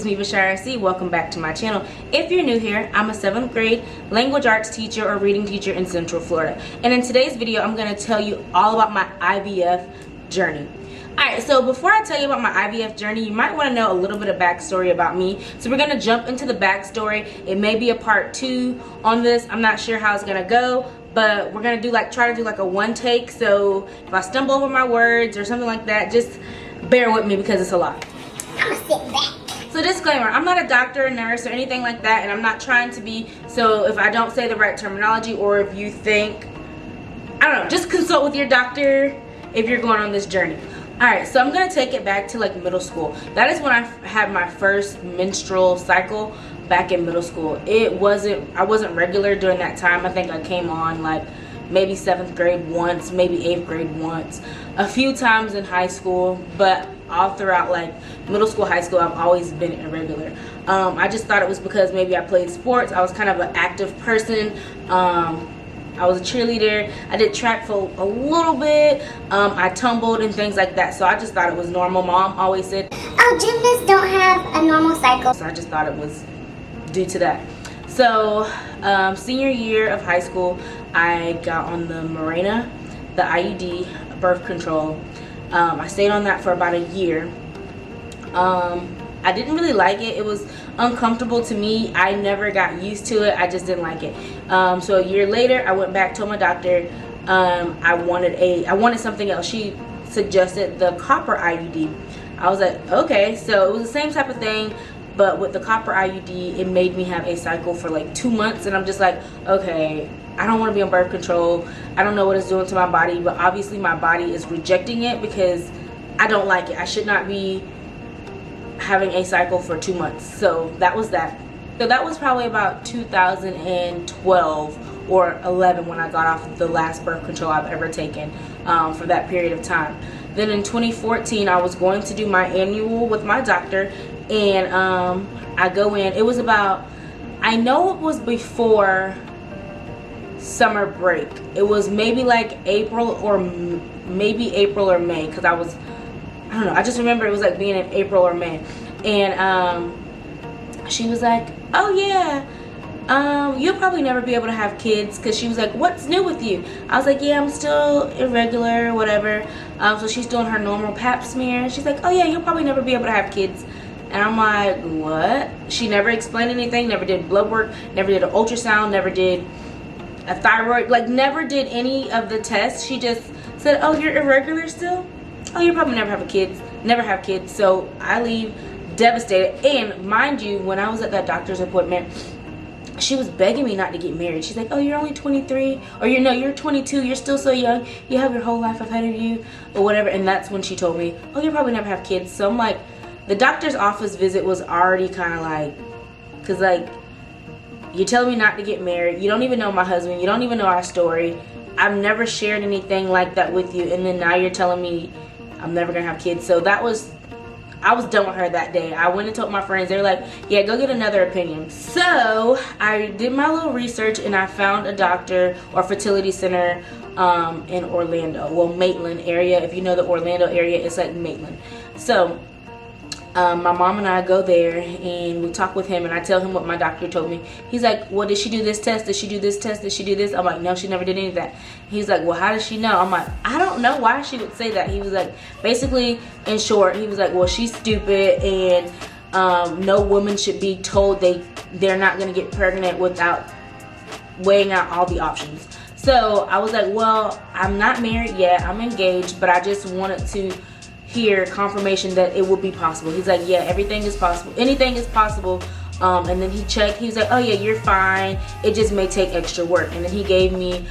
it's me, Bashara C. Welcome back to my channel. If you're new here, I'm a 7th grade language arts teacher or reading teacher in Central Florida. And in today's video, I'm going to tell you all about my IVF journey. Alright, so before I tell you about my IVF journey, you might want to know a little bit of backstory about me. So we're going to jump into the backstory. It may be a part 2 on this. I'm not sure how it's going to go, but we're going to try to do like a one take. So if I stumble over my words or something like that, just bear with me because it's a lot. I'm gonna sit back. So disclaimer, I'm not a doctor, nurse, or anything like that, and I'm not trying to be. So if I don't say the right terminology, or if you think, I don't know, just consult with your doctor if you're going on this journey. Alright, so I'm going to take it back to like middle school. That is when I had my first menstrual cycle back in middle school. I wasn't regular during that time. I think I came on like maybe 7th grade once, maybe 8th grade once, a few times in high school, but all throughout like middle school, high school, I've always been irregular. I just thought it was because maybe I played sports. I was kind of an active person. I was a cheerleader. I did track for a little bit. I tumbled and things like that. So I just thought it was normal. Mom always said, oh, gymnasts don't have a normal cycle. so I just thought it was due to that. So senior year of high school, I got on the Mirena, the IUD, birth control. I stayed on that for about a year. I didn't really like it. It was uncomfortable to me. I never got used to it. I just didn't like it. So a year later, I went back to my doctor. I wanted something else. She suggested the copper IUD. I was like, okay. So it was the same type of thing, but with the copper IUD, it made me have a cycle for like 2 months, and I'm just like, okay, I don't want to be on birth control. I don't know what it's doing to my body, but obviously my body is rejecting it because I don't like it. I should not be having a cycle for 2 months. So that was that. So that was probably about 2012 or 11 when I got off the last birth control I've ever taken for that period of time. Then in 2014, I was going to do my annual with my doctor, and I go in. It was about, I know it was before summer break. It was maybe like April or May, because I don't know, I just remember it was like being in April or May. And she was like, oh yeah, you'll probably never be able to have kids, because she was like, what's new with you? I was like, yeah, I'm still irregular, whatever. So she's doing her normal pap smear, and she's like, oh yeah, you'll probably never be able to have kids. And I'm like, what? She never explained anything, never did blood work, never did an ultrasound, never did a thyroid, like never did any of the tests. She just said, oh, you're irregular still? Oh, you'll probably never have kids. So I leave devastated. And mind you, when I was at that doctor's appointment, she was begging me not to get married. She's like, oh, you're only 23, or you're 22, you're still so young, you have your whole life ahead of you, or whatever. And that's when she told me, oh, you'll probably never have kids. So I'm like, the doctor's office visit was already kind of like, because like, you're telling me not to get married, you don't even know my husband, you don't even know our story, I've never shared anything like that with you, and then now you're telling me I'm never gonna have kids. So I was done with her that day. I went and told my friends. They were like, yeah, go get another opinion. So I did my little research, and I found a doctor or fertility center in Orlando, well, Maitland area. If you know the Orlando area, it's like Maitland. So my mom and I go there, and we talk with him, and I tell him what my doctor told me. He's like, well, did she do this test? Did she do this test? Did she do this? I'm like, no, she never did any of that. He's like, well, how does she know? I'm like, I don't know why she would say that. He was like, basically, in short, he was like, well, she's stupid, and no woman should be told they're not going to get pregnant without weighing out all the options. So I was like, well, I'm not married yet. I'm engaged, but I just wanted to hear confirmation that it would be possible. He's like, yeah, everything is possible, anything is possible. And then he checked. He was like, oh yeah, you're fine, it just may take extra work. And then he gave me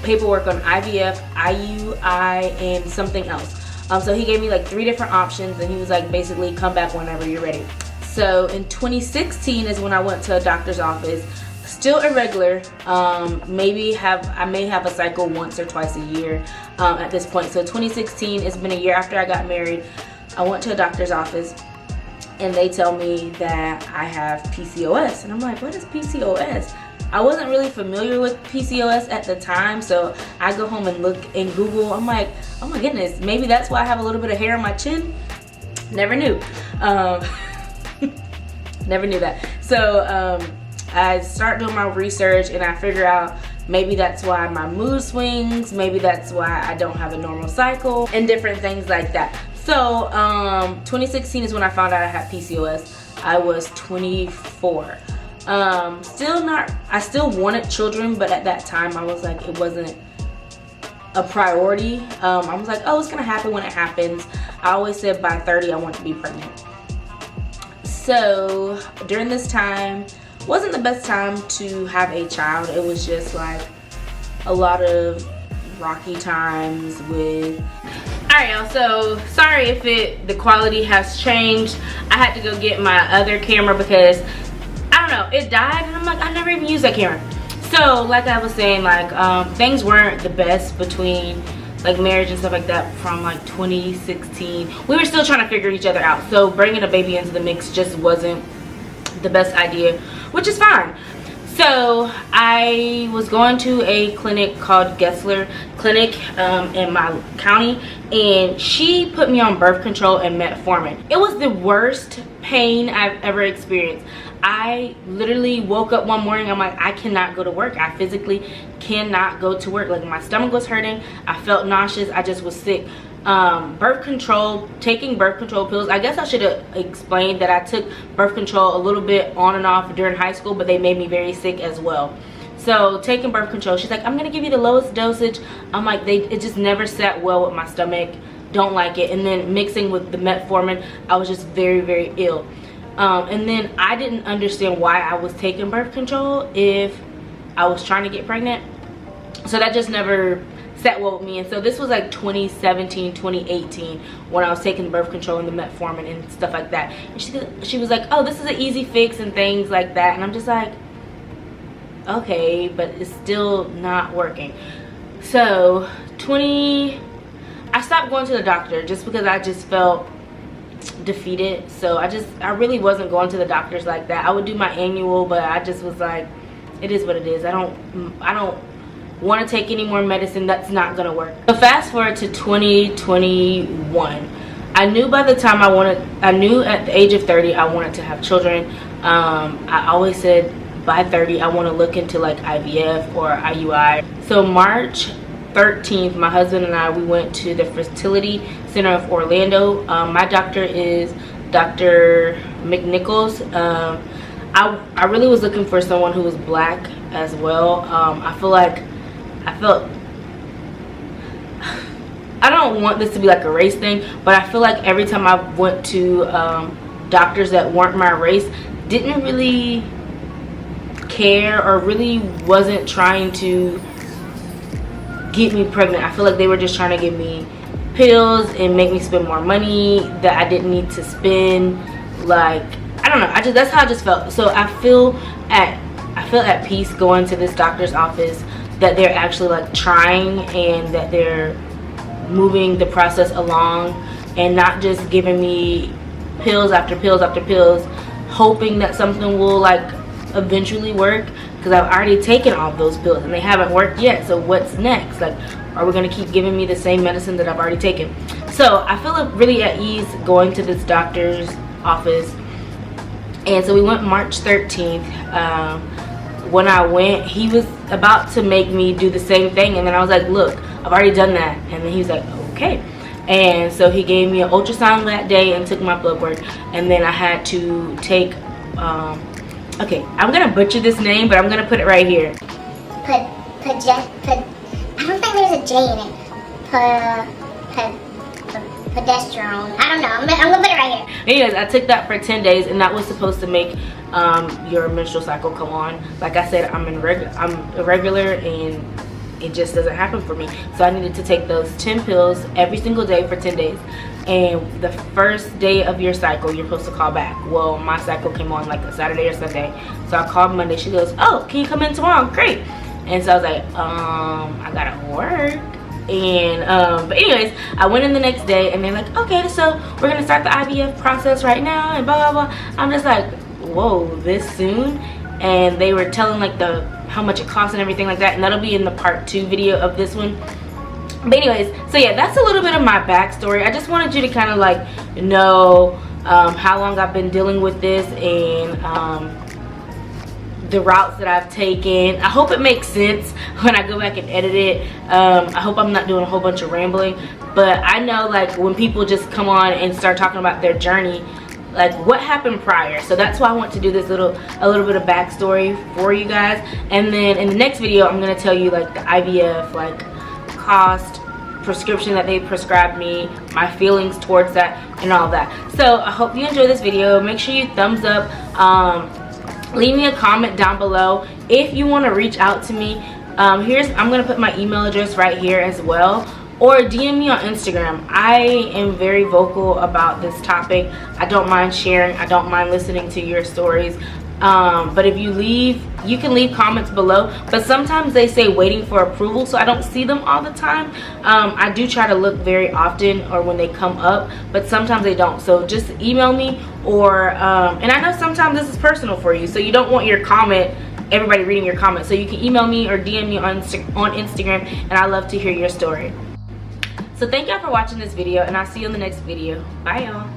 paperwork on IVF, IUI, and something else. So he gave me like 3 different options, and he was like, basically, come back whenever you're ready. So in 2016 is when I went to a doctor's office. Still irregular. I may have a cycle once or twice a year at this point. So 2016, it's been a year after I got married. I went to a doctor's office, and they tell me that I have PCOS. And I'm like, what is PCOS? I wasn't really familiar with PCOS at the time, so I go home and look in Google. I'm like, oh my goodness, maybe that's why I have a little bit of hair on my chin. Never knew. Never knew that. So I start doing my research and I figure out maybe that's why my mood swings, maybe that's why I don't have a normal cycle, and different things like that. So 2016 is when I found out I had PCOS. I was 24. I still wanted children, but at that time I was like, it wasn't a priority. I was like, oh, it's gonna happen when it happens. I always said by 30 I want to be pregnant. So during this time wasn't the best time to have a child. It was just like a lot of rocky times with. Alright y'all, so sorry if the quality has changed. I had to go get my other camera because I don't know, it died and I'm like, I never even used that camera. So like I was saying, like things weren't the best between like marriage and stuff like that from like 2016. We were still trying to figure each other out, so bringing a baby into the mix just wasn't the best idea, which is fine. So I was going to a clinic called YESSSSS clinic in my county, and she put me on birth control and metformin. It was the worst pain I've ever experienced. I literally woke up one morning, I'm like, I cannot go to work. I physically cannot go to work. Like, my stomach was hurting, I felt nauseous, I just was sick. Birth control, taking birth control pills. I guess I should have explained that I took birth control a little bit on and off during high school, but they made me very sick as well. So taking birth control, she's like, I'm gonna give you the lowest dosage. I'm like, it just never sat well with my stomach, don't like it. And then mixing with the metformin, I was just very, very ill. And then I didn't understand why I was taking birth control if I was trying to get pregnant. So that just never sat well with me. And so this was like 2017, 2018 when I was taking birth control and the metformin and stuff like that. And she was like, oh, this is an easy fix and things like that. And I'm just like, okay, but it's still not working. So I stopped going to the doctor just because I just felt defeated. So I really wasn't going to the doctors like that. I would do my annual, but I just was like, it is what it is. I don't want to take any more medicine. That's not gonna work. So fast forward to 2021. I knew by the time I knew at the age of 30 I wanted to have children. I always said by 30 I want to look into like IVF or IUI. So March 13th, my husband and I, we went to the fertility center of Orlando. My doctor is Dr. McNichols. I really was looking for someone who was black as well. I don't want this to be like a race thing, but I feel like every time I went to doctors that weren't my race, didn't really care or really wasn't trying to get me pregnant. I feel like they were just trying to give me pills and make me spend more money that I didn't need to spend. Like, I don't know, that's how I just felt. So I feel at peace going to this doctor's office that they're actually like trying and that they're moving the process along and not just giving me pills after pills after pills hoping that something will like eventually work, because I've already taken all those pills and they haven't worked yet. So what's next? Like, are we going to keep giving me the same medicine that I've already taken? So I feel really at ease going to this doctor's office. And so we went March 13th. When I went, he was about to make me do the same thing, and then I was like, look, I've already done that. And then he was like, okay. And so he gave me an ultrasound that day and took my blood work, and then I had to take okay, I'm gonna butcher this name, but I'm gonna put it right here. I don't think there's a J in it. Progesterone. I don't know. I'm gonna put it right here. Anyways, I took that for 10 days, and that was supposed to make your menstrual cycle come on. Like I said, I'm irregular, and it just doesn't happen for me. So I needed to take those 10 pills every single day for 10 days. And the first day of your cycle, you're supposed to call back. Well, my cycle came on like a Saturday or Sunday. So I called Monday. She goes, oh, can you come in tomorrow? Great. And so I was like, I gotta work. And but anyways, I went in the next day, and they're like, okay, so we're gonna start the IVF process right now, and blah blah blah. I'm just like, whoa, this soon? And they were telling like how much it costs and everything like that, and that'll be in the part 2 video of this one. But anyways, so yeah, that's a little bit of my backstory. I just wanted you to kind of like know how long I've been dealing with this, and the routes that I've taken. I hope it makes sense when I go back and edit it. I hope I'm not doing a whole bunch of rambling, but I know like when people just come on and start talking about their journey, like what happened prior. So that's why I want to do this a little bit of backstory for you guys. And then in the next video, I'm gonna tell you like the IVF, like cost, prescription that they prescribed me, my feelings towards that, and all that. So I hope you enjoy this video. Make sure you thumbs up. Leave me a comment down below if you want to reach out to me. I'm gonna put my email address right here as well, or DM me on Instagram. I am very vocal about this topic. I don't mind sharing. I don't mind listening to your stories. But if you can leave comments below, but sometimes they say waiting for approval, so I don't see them all the time. I do try to look very often or when they come up, but sometimes they don't. So just email me, or and I know sometimes this is personal for you, so you don't want your comment, everybody reading your comment, so you can email me or DM me on Instagram, and I love to hear your story. So thank y'all for watching this video, and I'll see you in the next video. Bye y'all.